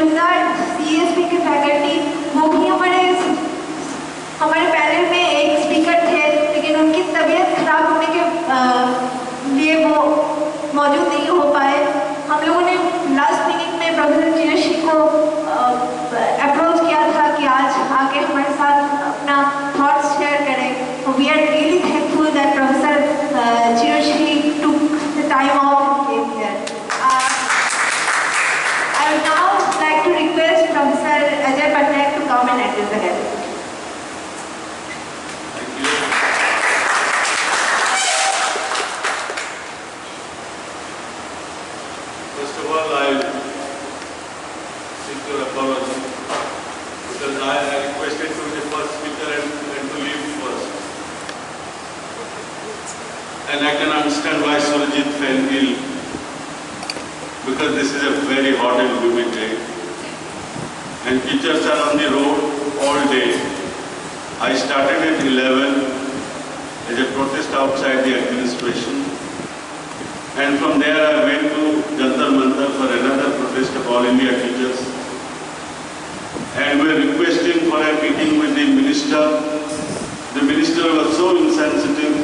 गुलजार CSP के faculty, वो भी हमारे पैनल में एक स्पीकर थे, लेकिन उनकी तबीयत खराब होने के लिए वो मौजूद नहीं हो पाए। हम लोगों ने लास्ट मिनट में प्रोफेसर चिरश्री को अप्रोच किया था कि आज आके हमारे साथ अपना थॉट्स शेयर करें। We are really thankful that professor Chirashree took the time off and came here. I would now like to request Professor Ajay Patnaik to come and address the gathering. First of all, I seek your apology because I requested to be the first speaker and to leave first. And I can understand why Surajit fell ill because this is a very hot and humid day. And teachers are on the road all day. I started at 11 as a protest outside the administration. And from there I went to Jantar Mantar for another protest of all India teachers. And we were requesting for a meeting with the minister. The minister was so insensitive.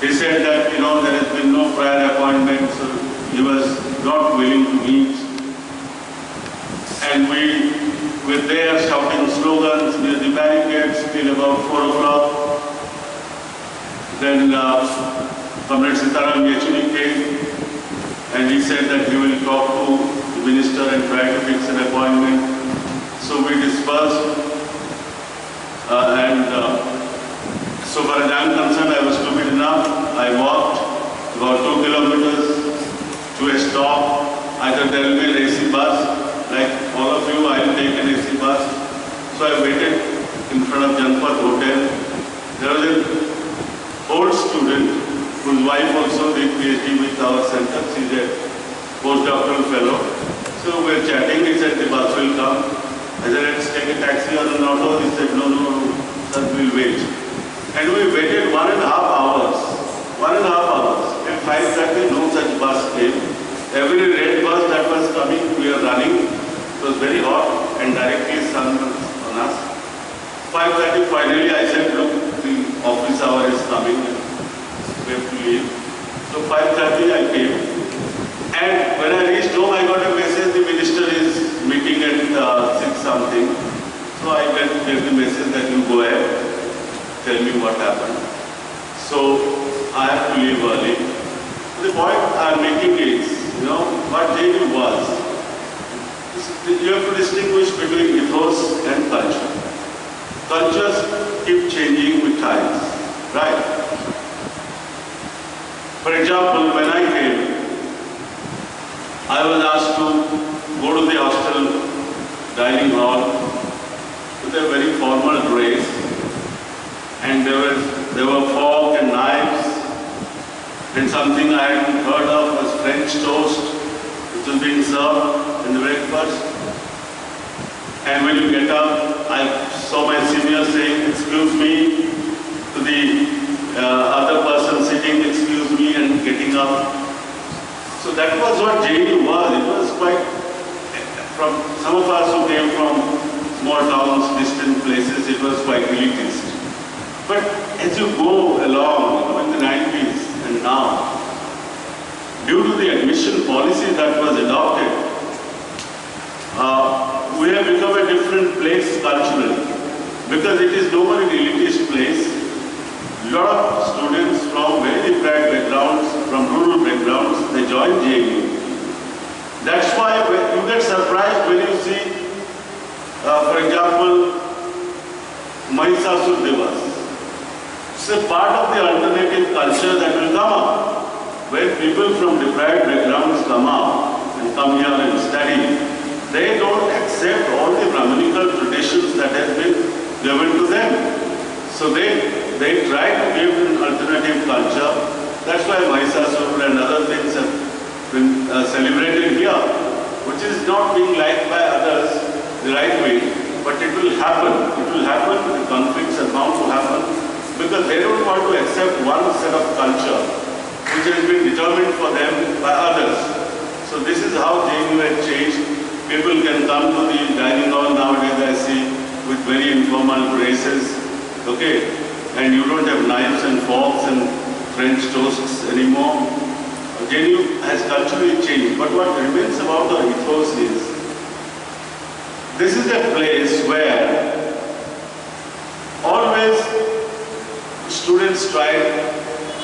He said that, there has been no prior appointment, so he was not willing to meet. And we were there shouting slogans near the barricades till about 4 o'clock. Then Comrade Sitaram Yechuni came and he said that he will talk to the minister and try to fix an appointment. So we dispersed so far as I am concerned, I was stupid enough. I walked about 2 kilometers to a stop. I thought there will be an AC bus. Like all of you, I will take an AC bus. So I waited in front of Janpat Hotel. There was an old student whose wife also did PhD with our center. She's a postdoctoral fellow. So we were chatting. He said the bus will come. I said, let's take a taxi or an auto. He said, no, sir, we'll wait. And we waited 1.5 hours. 1.5 hours. At 5:30, no such bus came. Every red bus that was coming, we were running. It was very hot and directly sun on us. 5:30, finally I said, look, the office hour is coming. We have to leave. So 5:30 I came. And when I reached home, I got a message, the minister is meeting at 6 something. So I gave the message that you go ahead. Tell me what happened. So I have to leave early. The point I am making is, what JNU was. You have to distinguish between ethos and culture. Cultures keep changing with times, right? For example, when I came, I was asked to go to the hostel dining hall with a very formal dress. And there were fork and knives, and something I hadn't heard of was French toast, which was being served in the breakfast. And when you get up, I saw my senior saying, excuse me, to the other person sitting, excuse me, and getting up. So that was what JNU was. It was quite, from some of us who came from small towns, distant places, it was quite elitist. But as you go along, in the 90s and now, due to the admission policy that was adopted, we have become a different place culturally. Because it is no more an elitist place. A lot of students from very deprived backgrounds, from rural backgrounds, they join JNU. That's why you get surprised when you see, for example, Mahishasur Divas. It's a part of the alternative culture that will come up. When people from deprived backgrounds come out and come here and study, they don't accept all the Brahminical traditions that have been given to them. So they try to give an alternative culture. That's why Mahishasur and other things have been celebrated here, which is not being liked by others the right way, but it will happen. It will happen, the conflicts are bound to happen, because they don't want to accept one set of culture which has been determined for them by others. So this is how JNU had changed. People can come to the dining hall nowadays, I see, with very informal graces, okay? And you don't have knives and forks and French toasts anymore. JNU has culturally changed, but what remains about our ethos is, this is a place where always students try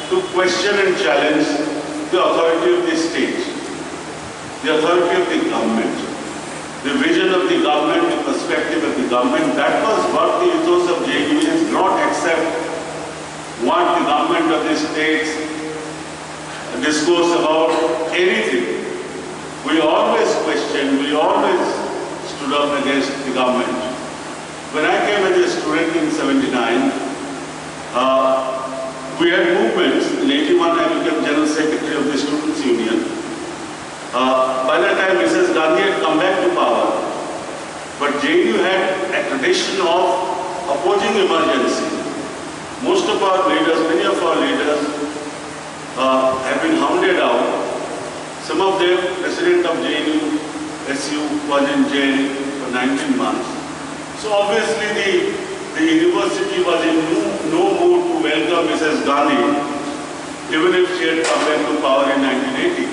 to question and challenge the authority of the state, the authority of the government, the vision of the government, the perspective of the government. That was what the ethos of JNU is, not accept what the government of the states discourse about anything. We always questioned, we always stood up against the government. When I came as a student in 79, we had movements. In 81, I became General Secretary of the Students' Union. By that time, Mrs. Gandhi had come back to power. But JNU had a tradition of opposing emergency. Most of our leaders, many of our leaders, have been hounded out. Some of them, President of JNU, SU, was in jail for 19 months. So obviously the university was in no mood to welcome Mrs. Gandhi, even if she had come back to power in 1980.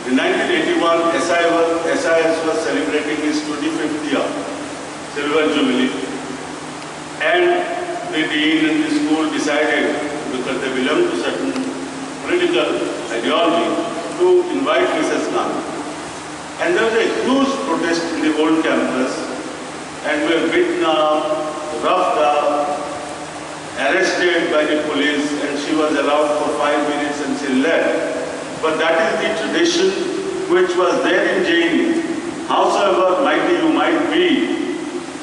In 1981, SIS was celebrating its 25th year, Silver Jubilee. And the dean and the school decided, because they belong to certain political ideology, to invite Mrs. Gandhi. And there was a huge protest in the old campus, and we were beaten up, roughed up, arrested by the police, and she was allowed for 5 minutes and she left. But that is the tradition which was there in JNU. Howsoever mighty you might be,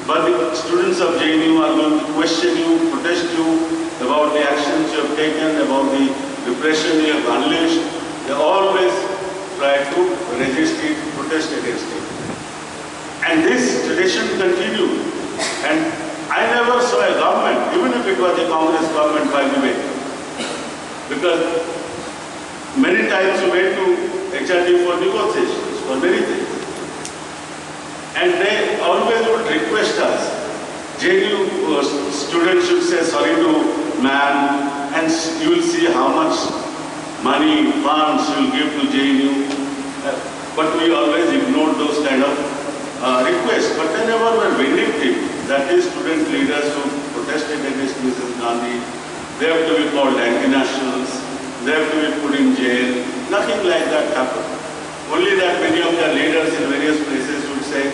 but the students of JNU are going to question you, protest you about the actions you have taken, about the repression you have unleashed. They always try to resist it, protest against it. And this tradition continued. And I never saw a government, even if it was a Congress government, by the way, because many times we went to HRD for negotiations, for many things. And they always would request us, JNU students should say sorry to ma'am, and you will see how much money, funds you will give to JNU. But we always ignored those kind of requests. But they never were vindictive. That is, student leaders who protested against Mrs. Gandhi, they have to be called anti-nationals, they have to be put in jail. Nothing like that happened. Only that many of their leaders in various places would say,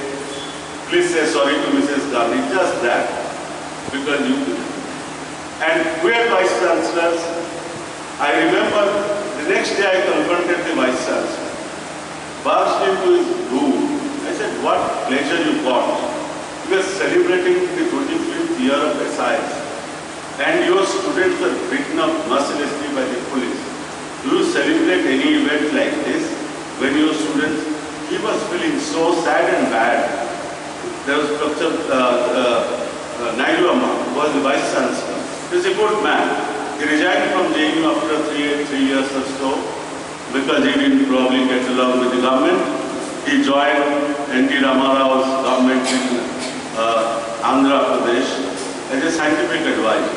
please say sorry to Mrs. Gandhi, just that, because you did. And we are vice chancellors. I remember the next day I confronted the vice chancellor, barged into his room. I said, what pleasure you got. We are celebrating the 25th year of SIS, and your students were beaten up mercilessly by the police. Do you celebrate any event like this when your students? He was feeling so sad and bad. There was Dr. Naidu Amma, who was the vice chancellor. He was a good man. He resigned from JNU after 3 years or so because he didn't probably get along with the government. He joined N.T. Ramarao's government in Andhra Pradesh as a scientific advisor.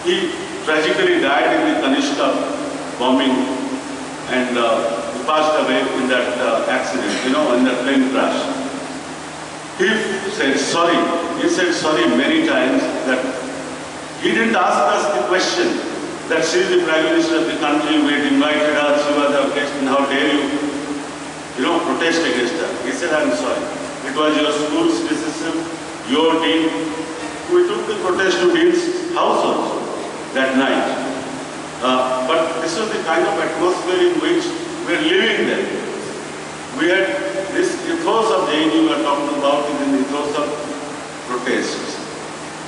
He tragically died in the Kanishka bombing, and he passed away in that accident, in that plane crash. He said sorry. He said sorry many times. That he didn't ask us the question that she is the Prime Minister of the country, we had invited her, she was our guest, and how dare you, protest against her. He said, I'm sorry. It was your school's decision, your dean. We took the protest to Dean's house also that night. But this was the kind of atmosphere in which we are living there. We had this ethos of JNU we are talking about is an ethos of protests,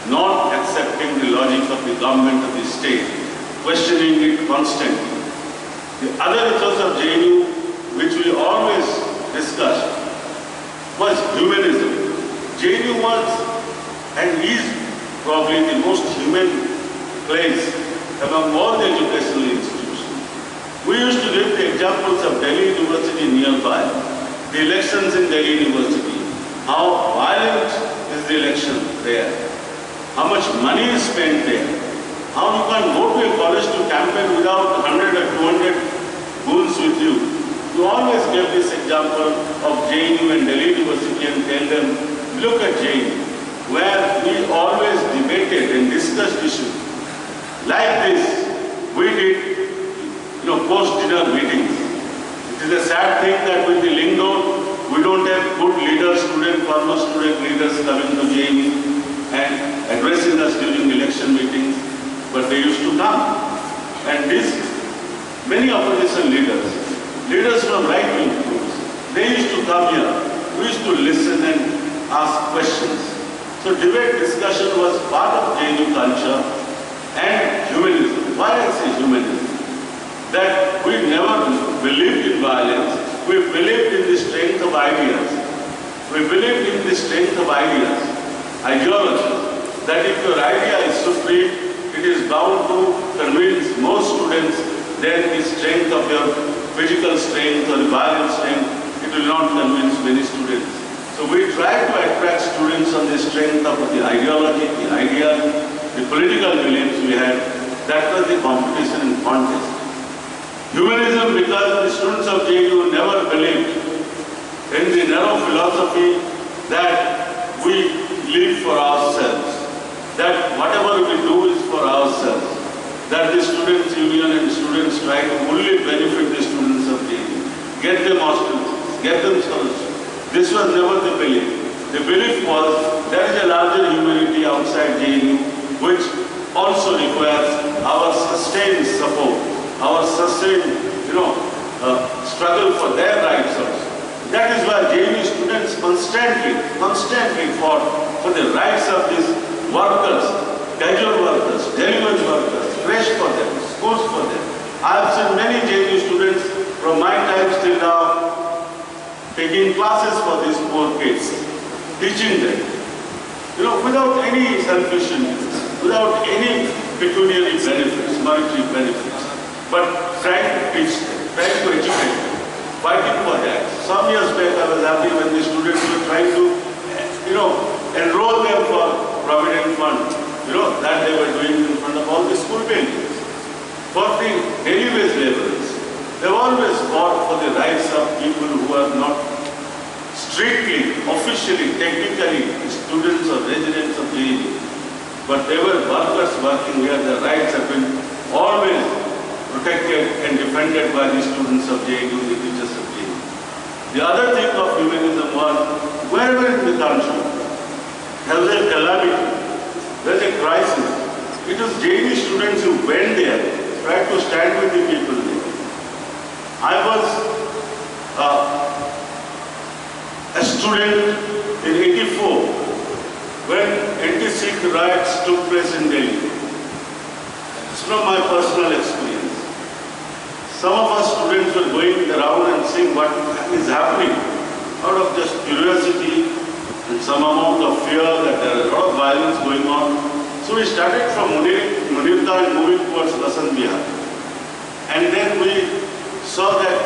not accepting the logic of the government of the state, questioning it constantly. The other ethos of JNU, which we always discussed, was humanism. JNU was and is probably the most human place among all the educational institutions. We used to give the examples of Delhi University nearby, the elections in Delhi University, how violent is the election there, how much money is spent there, how you can go to a college to campaign without 100 or 200 goons with you. You always give this example of JNU and Delhi University and tell them, look at JNU, where we always debated and discussed issues. Like this, we did, post-dinner meetings. It is a sad thing that with the lingo, we don't have good leaders, former student leaders coming to JNU and addressing us during election meetings, but they used to come. And many opposition leaders from right-wing groups, they used to come here. We used to listen and ask questions. So debate discussion was part of JNU culture and humanism. Why I say humanism? That we never believed in violence. We believed in the strength of ideas. We believed in the strength of ideas, ideology. That if your idea is supreme, it is bound to convince most students. Then the strength of your physical strength or violent strength, it will not convince many students. So we try to attract students on the strength of the ideology, the ideas, the political beliefs we had. That was the competition and contest. Humanism, because the students of JNU never believed in the narrow philosophy that we live for ourselves, that whatever we do is for ourselves, that the students' union and students try to only benefit the students of JNU, get them hostels, get them scholarships. This was never the belief. The belief was there is a larger humanity outside JNU which also requires our sustained support, our sustained, struggle for their rights also. That is why JNU students constantly fought for the rights of these workers, casual workers, delivery workers, creche for them, schools for them. I have seen many JNU students from my time till now taking classes for these poor kids, teaching them, without any selfish interest, without any pecuniary benefits, monetary benefits, but trying to teach them, trying to educate them, fighting for that. Some years back I was happy when the students were trying to, enroll them for Provident Fund, that they were doing in front of all the school buildings. For the daily wage laborers, they've always fought for the rights of people who are not strictly, officially, technically students or residents of JNU. But they were workers working here, their rights have been always protected and defended by the students of JNU, the teachers of JNU. The other thing of humanism was, wherever in the country there was a calamity, there was a crisis, it was JNU students who went there, tried to stand with the people there. I was a student in '84 when anti-Sikh riots took place in Delhi. It's from my personal experience. Some of us students were going around and seeing what is happening out of just curiosity and some amount of fear that there is a lot of violence going on. So we started from Munirka and moving towards Vasant Vihar. And then we saw that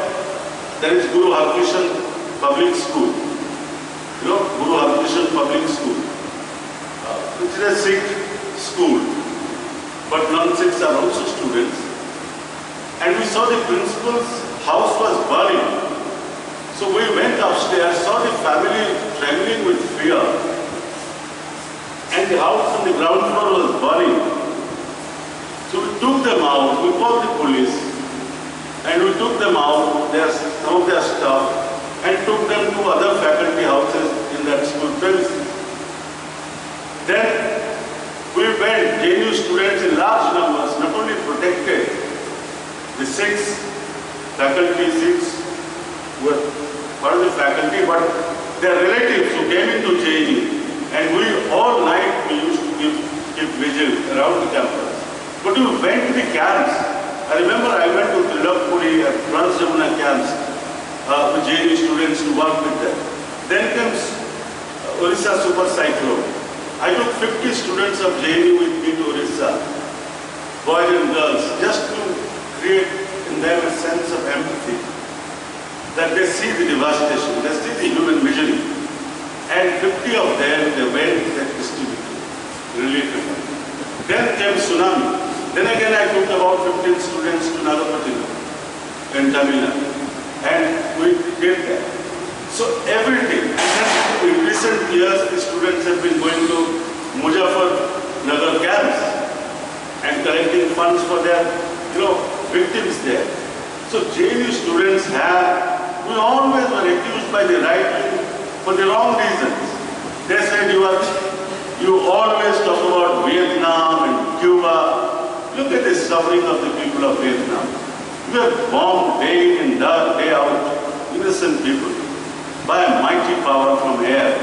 there is Guru Harkrishan Public School. Guru Harkrishan Public School, which is a Sikh school, but non-Sikhs are also students. And we saw the principal's house was burning. So we went upstairs, saw the family trembling with fear. And the house on the ground floor was burning. So we took them out, we called the police, and we took them out, some of their stuff, and took them to other faculty houses in that school premises. Then we went, JNU students in large numbers, not only protected the Sikhs, faculty Sikhs were part of the faculty, but their relatives who came into JNU. And we all night we used to keep vigil around the campus. But we went to the camps. I remember I went to Tilakpuri and Trans-Jamuna camps with JNU students to work with them. Then comes Orissa Super Cyclone. I took 50 students of JNU with me to Orissa, boys and girls, just to create in them a sense of empathy, that they see the devastation, they see the human misery. And 50 of them, they went, they distributed, related. Then came tsunami. Then again I took about 15 students to Nagapattinam in Tamil Nadu. And we did that. So everything. In recent years, the students have been going to Muzaffarnagar camps and collecting funds for their, victims there. So JNU students we always were accused by the right wing for the wrong reasons. They said you always talk about Vietnam and Cuba. Look at the suffering of the people of Vietnam. We are bombed day in, day out, innocent people, by a mighty power from air.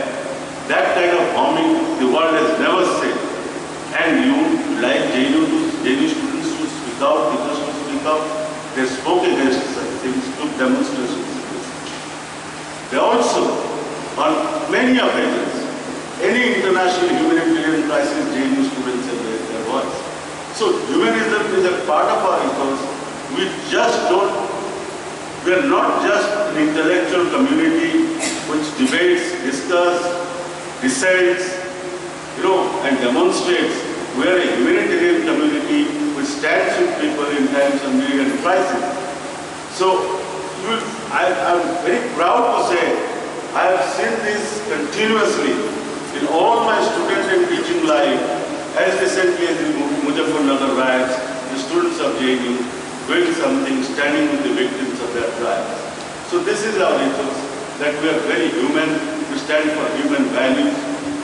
That kind of bombing the world has never seen. And you, like JNU students to speak out, teachers to speak out, they spoke against such things, took demonstrations. They also, on many occasions, any international humanitarian crisis, JNU students have raised their voice. So humanism is a part of our ethos. We are not just an intellectual community which debates, discusses, dissents, and demonstrates. We are a humanitarian community which stands with people in times of need and crisis. So I'm very proud to say I have seen this continuously in all my student and teaching life. As recently as in Muzaffarnagar riots, the students of JNU doing something, standing with the victims of their riots. So this is our ethos, that we are very human, we stand for human values,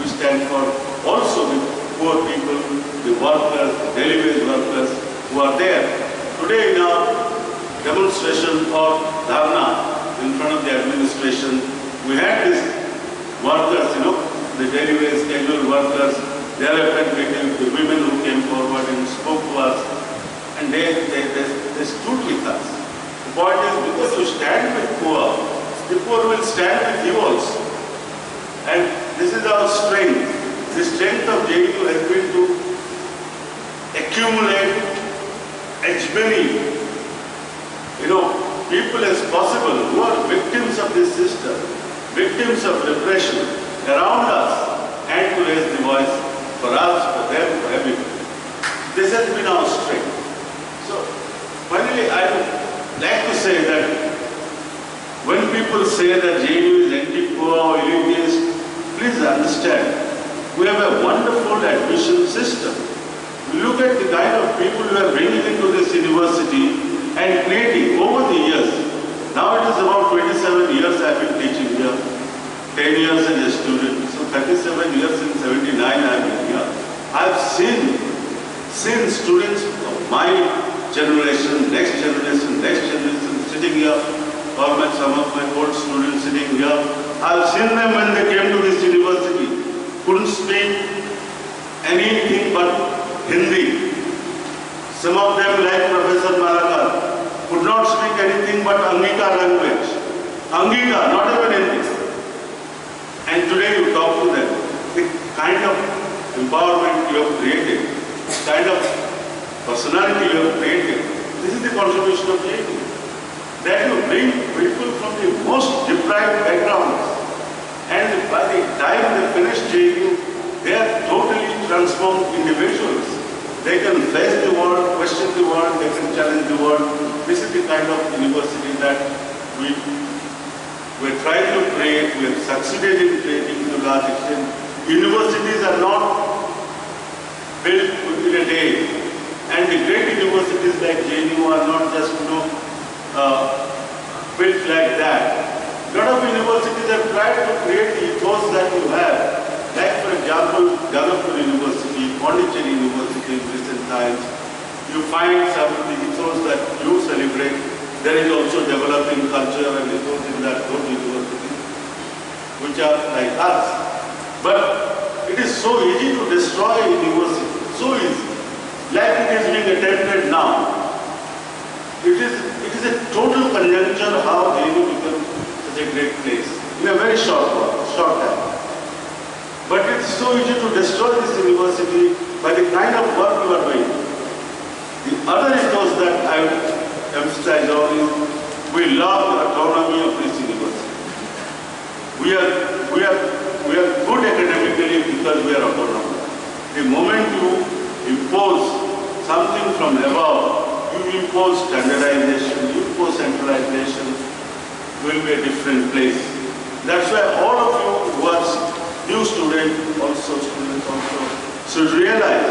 we stand for also the poor people, the workers, the daily wage workers who are there. Today in our demonstration or dharna in front of the administration, we had these workers, the daily wage casual workers, they are the women who came forward and spoke to us, and they stood with us. The point is, because you stand with poor, the poor will stand with you also. And this is our strength. The strength of JNU has been to accumulate as many, people as possible who are victims of this system, victims of repression around us, and to raise the voice for us, for them, for everybody. This has been our strength. So, finally, I would like to say that when people say that JNU is anti-poor or elitist, please understand, we have a wonderful admission system. We look at the kind of people we are bringing into this university and creating over the years. Now it is about 27 years I have been teaching here, 10 years as a student, so 37 years since 79 I have been here. I have seen students of my generation, next generation sitting here, or some of my old students sitting here. I have seen them when they came to this university, couldn't speak anything but Hindi. Some of them, like Professor Malakar, could not speak anything but Angika language. Angika, not even Hindi. And today you talk to them, the kind of empowerment you have created, the kind of personality you have created, this is the contribution of JNU. That you bring people from the most deprived backgrounds, and by the time they finish JNU, they are totally transformed individuals. They can face the world, question the world, they can challenge the world. This is the kind of university that we're trying to create, we have succeeded in creating to a large extent. Universities are not built within a day. And the great universities like JNU are not just, built like that. A lot of universities have tried to create the ethos that you have. Like for example, Jagatpur University, Pondicherry University in recent times, you find some of the ethos that you celebrate. There is also developing culture and ethos in that those universities, which are like us. But it is so easy to destroy a university, so easy. Like it is being attempted now. It is a total conjuncture how JNU became such a great place in a very short time. But it's so easy to destroy this university by the kind of work you are doing. The other ethos that I emphasize on is we love the autonomy of this university. We are we are good academically because we are autonomous. The moment you impose something from above, you impose standardization, you impose centralization, will be a different place. That's why all of you who are new students also should realize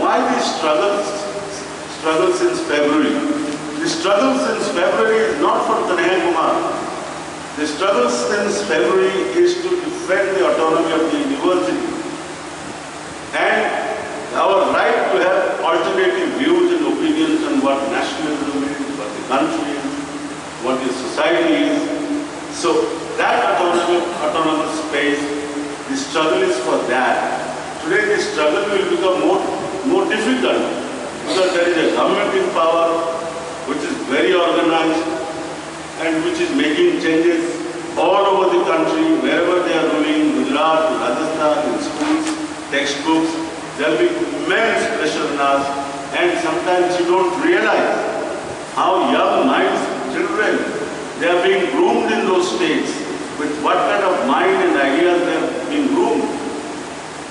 why these struggles since February. The struggle since February is not for Kanhaiya Kumar. The struggle since February is to defend the autonomy of the university and our right to have alternative views and opinions on what nationalism is, what the country is, what the society is. So that autonomous space, the struggle is for that. Today the struggle will become more difficult because there is a government in power which is very organized and which is making changes all over the country, wherever they are ruling, Gujarat, Rajasthan, in schools, textbooks, there will be immense pressure on us, and sometimes you don't realize how young minds, children, they are being groomed in those states, with what kind of mind and ideas they are being groomed.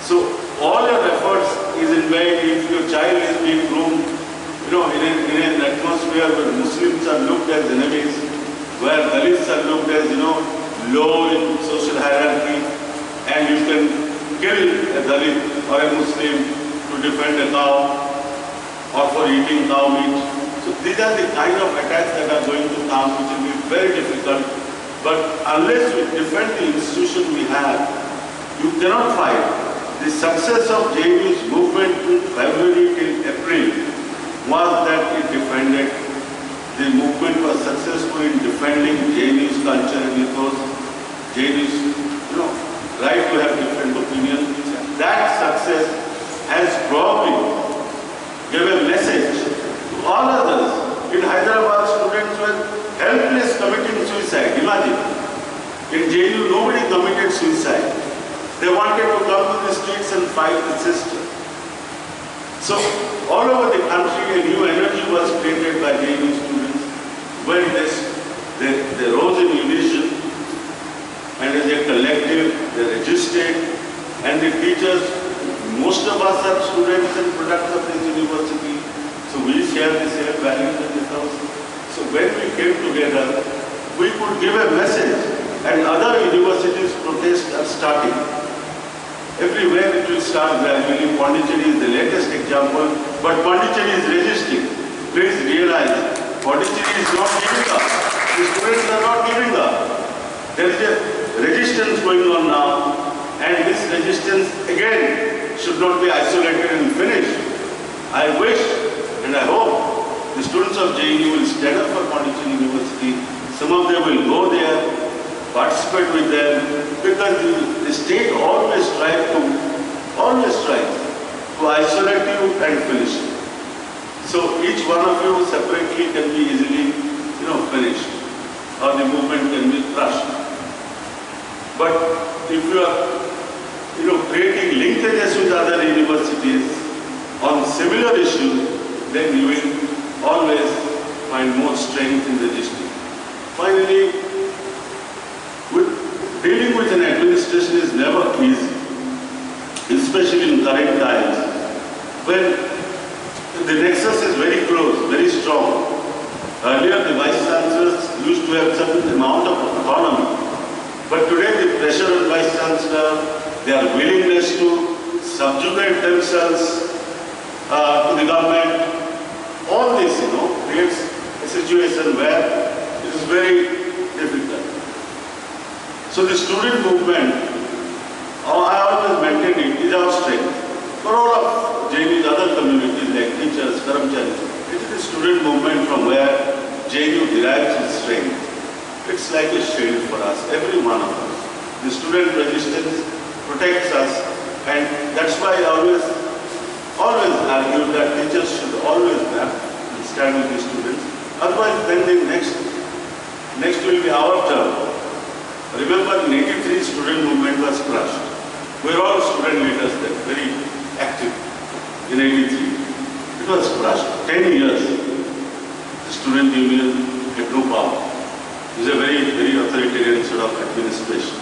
So all your efforts is in vain if your child is being groomed, in an atmosphere where Muslims are looked as enemies, where Dalits are looked as, low in social hierarchy, and you can kill a Dalit or a Muslim to defend a cow or for eating cow meat. So these are the kind of attacks that are going to come, which will be very difficult. But unless we defend the institution we have, you cannot fight. The success of JNU's movement in February till April was that it defended. The movement was successful in defending JNU's culture and ethos, JNU's right to have different opinions. That success has probably given a message to all others. In Hyderabad, students were helpless committing suicide. Imagine. In JNU, nobody committed suicide. They wanted to come to the streets and fight the system. So, all over the country, a new energy was created by JNU students when they rose in unison, and as a collective, they registered, and the teachers, most of us are students and products of this university, so we share the same values and ethos. So when we came together, we could give a message, and other universities' protests are starting. Everywhere it will start gradually. Pondicherry is the latest example, but Pondicherry is resisting. Please realize, Pondicherry is not giving up. The students are not giving up. There is a resistance going on now, and this resistance again should not be isolated and finished. I wish and I hope the students of JNU will stand up for Pondicherry University. Some of them will go there, participate with them, because the state always tries to isolate you and finish you. So each one of you separately can be easily, finished, or the movement can be crushed. But if you are, creating linkages with other universities on similar issues, then you will always find more strength in resisting. Finally, dealing with an administration is never easy, especially in current times, when the nexus is very close, very strong. Earlier, the vice chancellors used to have certain amount of autonomy, but today the pressure on vice chancellor, their willingness to subjugate themselves to the government, all this, creates a situation where it is very difficult. So the student movement, I always maintain it, is our strength. For all of JNU's other communities like teachers, Karamcharis, it is the student movement from where JNU derives its strength. It's like a shield for us, every one of us. The student resistance protects us, and that's why I always argue that teachers should always stand with the students. Otherwise, then the next will be our turn. Remember, in 83, student movement was crushed. We were all student leaders then, very active in 83. It was crushed. 10 years, the student union had no power. It was a very, very authoritarian sort of administration.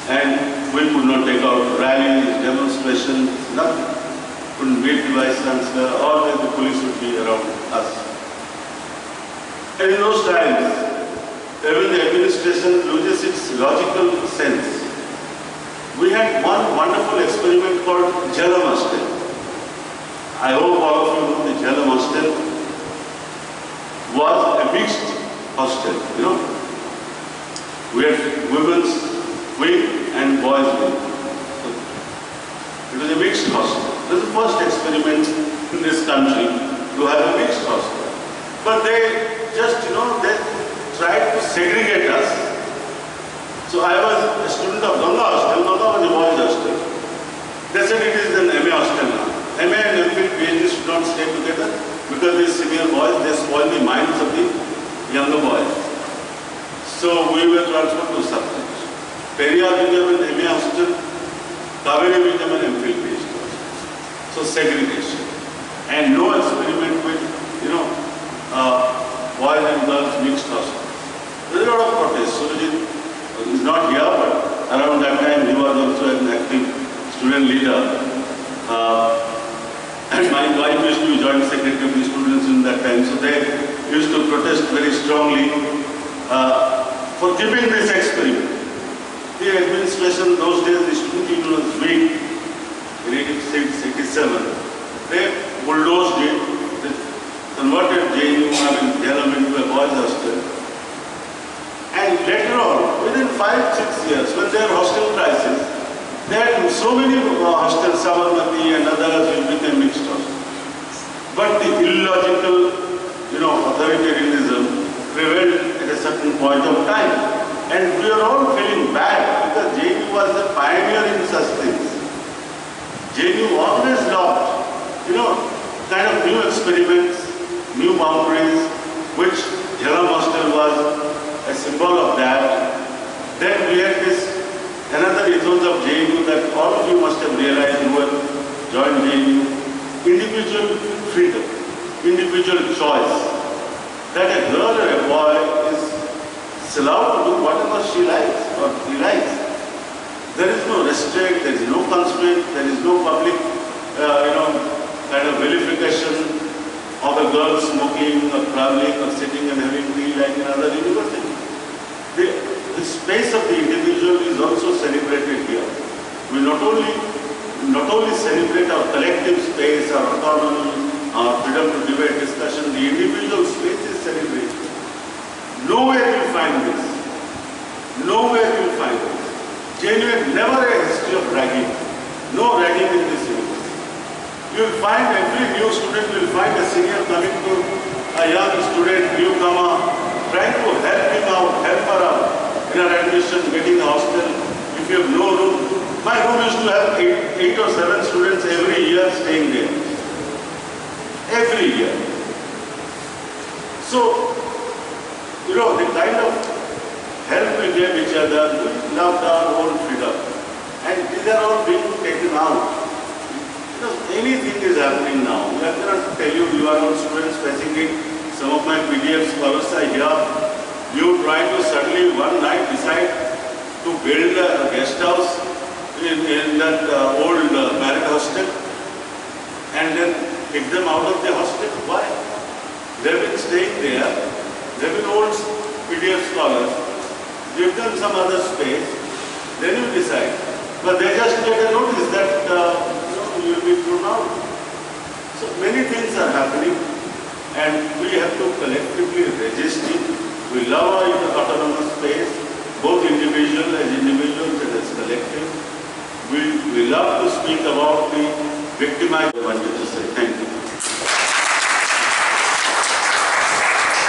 And we put out rallies, demonstrations, nothing. Couldn't meet the Vice Chancellor, always the police would be around us. And in those times, even the administration loses its logical sense. We had one wonderful experiment called Jhalam Hostel. I hope all of you know the Jhalam Hostel was a mixed hostel, you know. We had women's wing and boys' wing. It was a mixed hostel. This is the first experiment in this country to have a mixed hostel. But they just, you know, they tried to segregate us. So I was a student of Ganga Hostel, Ganga was a boys' hostel. They said it is an MA hostel now. MA and MPhil PhD should not stay together because these senior boys, they spoil the minds of the younger boys. So we were transferred to subject. Periyar became an MA hostel, Kaveri became an MPhil PhD hostel. So segregation. And no experiment with, you know, boys and girls mixed hostel. There is a lot of protest. Surajit is not here, but around that time he was also an active student leader. And my wife used to be joint secretary of the students in that time, so they used to protest very strongly for keeping this experiment. The administration those days, the student union was weak in 1987. They bulldozed it, they converted JNU, Jhalam into a boys' hostel. And later on, within 5-6 years, when there was hostel crisis, there had so many hostels, Sabarmati and others, which became mixed hostels. But the illogical, you know, authoritarianism prevailed at a certain point of time. And we are all feeling bad because JNU was the pioneer in such things. JNU always loved, you know, kind of new experiments, new boundaries, which Jhalam Hostel was a symbol of that. Then we had this another ethos of JNU that all of you must have realized who have joined JNU, individual freedom, individual choice. That a girl or a boy is allowed to do whatever she likes or he likes. There is no restraint, there is no constraint, there is no public, kind of vilification of a girl smoking or traveling or sitting and having tea like in other universities. The space of the individual is also celebrated here. We not only celebrate our collective space, our autonomy, our freedom to debate, discussion, the individual space is celebrated. Nowhere you will find this. Nowhere you will find this. JNU never a history of ragging. No ragging in this university. You will find every new student will find a senior coming to a young student, newcomer, trying to help him out, help her out in our admission, getting a hostel. If you have no room, my room used to have 8 or 7 students every year staying there. Every year. So, you know, the kind of help we gave each other, we loved our own freedom. And these are all being taken out. Because anything is happening now. I cannot tell you, you are all students facing it. Some of my PDF scholars are here. You try to suddenly one night decide to build a guest house in that old married hostel and then kick them out of the hostel. Why? They've been staying there. They've been old PDF scholars. Give them some other space. Then you decide. But they just get a notice that you will be thrown out. So many things are happening and we have to collectively resist it. We love our autonomous space, both individuals and as collective. We love to speak about the victimized